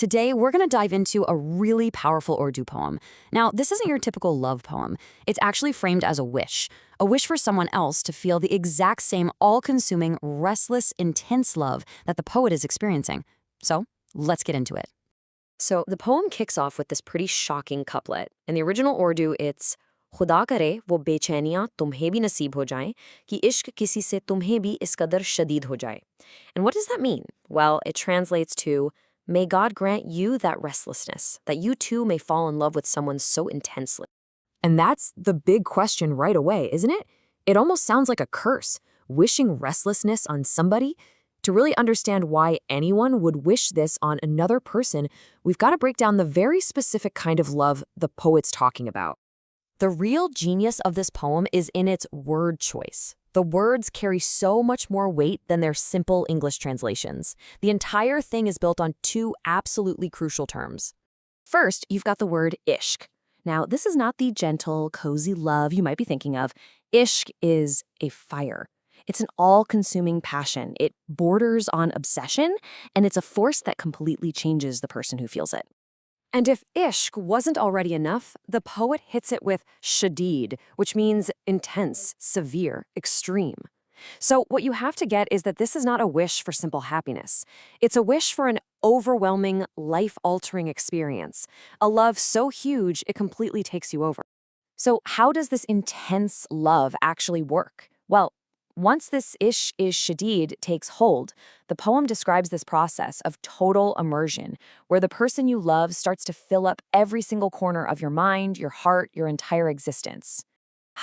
Today, we're going to dive into a really powerful Urdu poem. Now, this isn't your typical love poem. It's actually framed as a wish for someone else to feel the exact same all-consuming, restless, intense love that the poet is experiencing. So, let's get into it. So, the poem kicks off with this pretty shocking couplet. In the original Urdu, it's खुदा करे वो बेचैनियाँ तुम्हें भी नसीब हो जाएं कि इश्क किसी से तुम्हें भी इस कदर शदीद हो जाए. And what does that mean? Well, it translates to, may God grant you that restlessness, that you too may fall in love with someone so intensely. And that's the big question right away, isn't it? It almost sounds like a curse, wishing restlessness on somebody. To really understand why anyone would wish this on another person, we've got to break down the very specific kind of love the poet's talking about. The real genius of this poem is in its word choice. The words carry so much more weight than their simple English translations. The entire thing is built on two absolutely crucial terms. First, you've got the word ishq. Now, this is not the gentle, cozy love you might be thinking of. Ishq is a fire. It's an all-consuming passion. It borders on obsession, and it's a force that completely changes the person who feels it. And if ishq wasn't already enough, the poet hits it with shadid, which means intense, severe, extreme. So what you have to get is that this is not a wish for simple happiness. It's a wish for an overwhelming, life-altering experience, a love so huge it completely takes you over. So how does this intense love actually work? Well, once this ish is shadid takes hold, the poem describes this process of total immersion, where the person you love starts to fill up every single corner of your mind, your heart, your entire existence.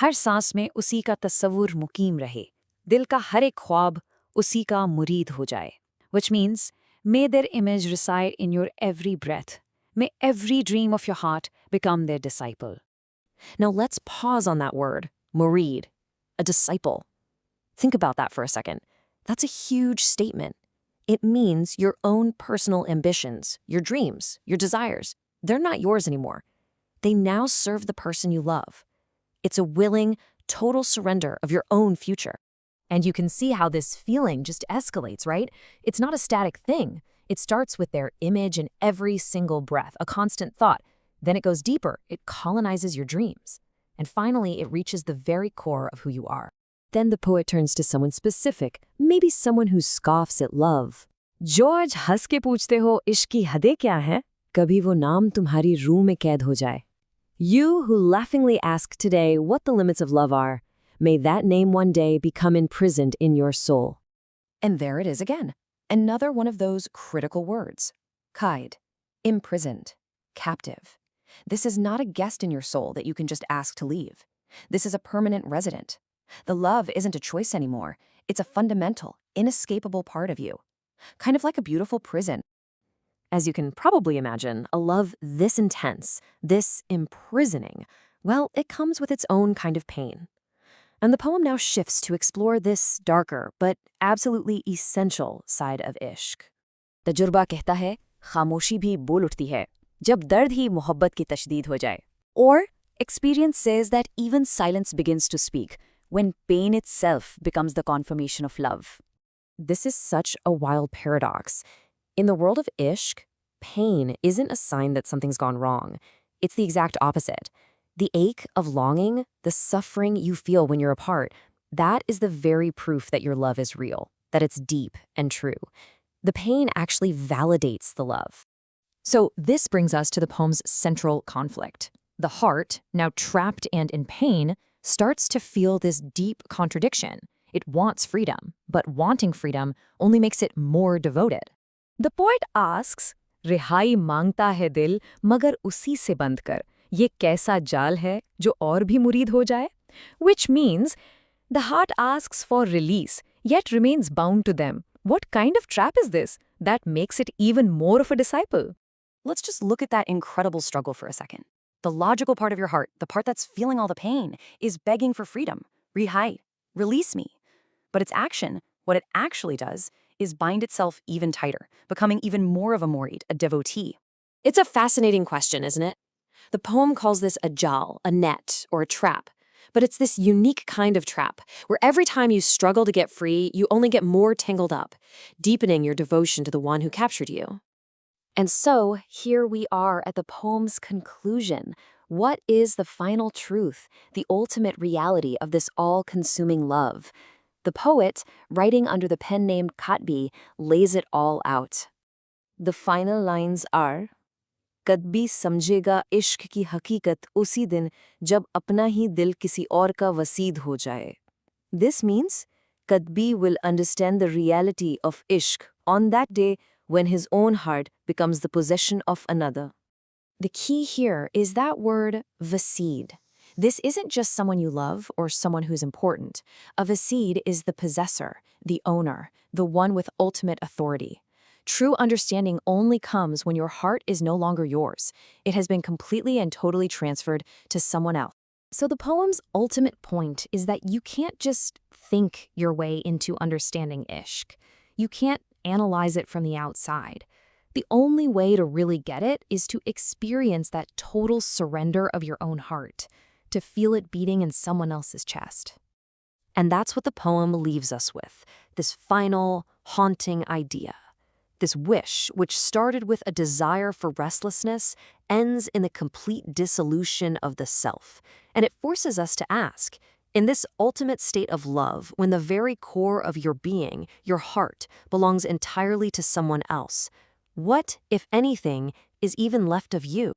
हर सांस में उसी का तस्वुर मुकीम रहे, दिल का हर एक ख्वाब उसी का मुरीद हो जाए. Which means, may their image reside in your every breath. May every dream of your heart become their disciple. Now let's pause on that word, murid, a disciple. Think about that for a second. That's a huge statement. It means your own personal ambitions, your dreams, your desires, they're not yours anymore. They now serve the person you love. It's a willing, total surrender of your own future. And you can see how this feeling just escalates, right? It's not a static thing. It starts with their image in every single breath, a constant thought. Then it goes deeper. It colonizes your dreams. And finally, it reaches the very core of who you are. Then the poet turns to someone specific, maybe someone who scoffs at love. जो आज हंस के पूछते हो इश्क की हदें क्या हैं? कभी वो नाम तुम्हारी रूह में कैद हो जाए. You who laughingly ask today what the limits of love are, may that name one day become imprisoned in your soul. And there it is again, another one of those critical words. Qaid, imprisoned, captive. This is not a guest in your soul that you can just ask to leave. This is a permanent resident. The love isn't a choice anymore. It's a fundamental, inescapable part of you. Kind of like a beautiful prison. As you can probably imagine, a love this intense, this imprisoning, well, it comes with its own kind of pain. And the poem now shifts to explore this darker, but absolutely essential side of ishq. तजुर्बा कहता है, खामोशी भी बोल उठती है, जब दर्द ही मोहब्बत की तशदीद हो जाए. Or, experience says that even silence begins to speak, when pain itself becomes the confirmation of love. This is such a wild paradox. In the world of ishq, pain isn't a sign that something's gone wrong. It's the exact opposite. The ache of longing, the suffering you feel when you're apart, that is the very proof that your love is real, that it's deep and true. The pain actually validates the love. So this brings us to the poem's central conflict. The heart, now trapped and in pain, starts to feel this deep contradiction. It wants freedom, but wanting freedom only makes it more devoted. The poet asks, रिहाई मांगता है दिल मगर उसी से बंद कर, ये कैसा जाल है जो और भी मुरीद हो जाए? Which means, the heart asks for release, yet remains bound to them. What kind of trap is this that makes it even more of a disciple? Let's just look at that incredible struggle for a second. The logical part of your heart, the part that's feeling all the pain, is begging for freedom. Rihai, release me. But its action, what it actually does, is bind itself even tighter, becoming even more of a murid, a devotee. It's a fascinating question, isn't it? The poem calls this a jal, a net, or a trap. But it's this unique kind of trap, where every time you struggle to get free, you only get more tangled up, deepening your devotion to the one who captured you. And so, here we are at the poem's conclusion. What is the final truth, the ultimate reality of this all-consuming love? The poet, writing under the pen name Khatbi, lays it all out. The final lines are, कद्बी समझेगा इश्क की हकीकत उसी दिन जब अपना ही दिल किसी और का वसीद हो जाए. This means Kadbi will understand the reality of ishq on that day when his own heart becomes the possession of another. The key here is that word vasid. This isn't just someone you love or someone who's important. A vasid is the possessor, the owner, the one with ultimate authority. True understanding only comes when your heart is no longer yours. It has been completely and totally transferred to someone else. So the poem's ultimate point is that you can't just think your way into understanding ishq. You can't analyze it from the outside. The only way to really get it is to experience that total surrender of your own heart, to feel it beating in someone else's chest. And that's what the poem leaves us with, this final, haunting idea. This wish, which started with a desire for restlessness, ends in the complete dissolution of the self. And it forces us to ask, in this ultimate state of love, when the very core of your being, your heart, belongs entirely to someone else, what, if anything, is even left of you?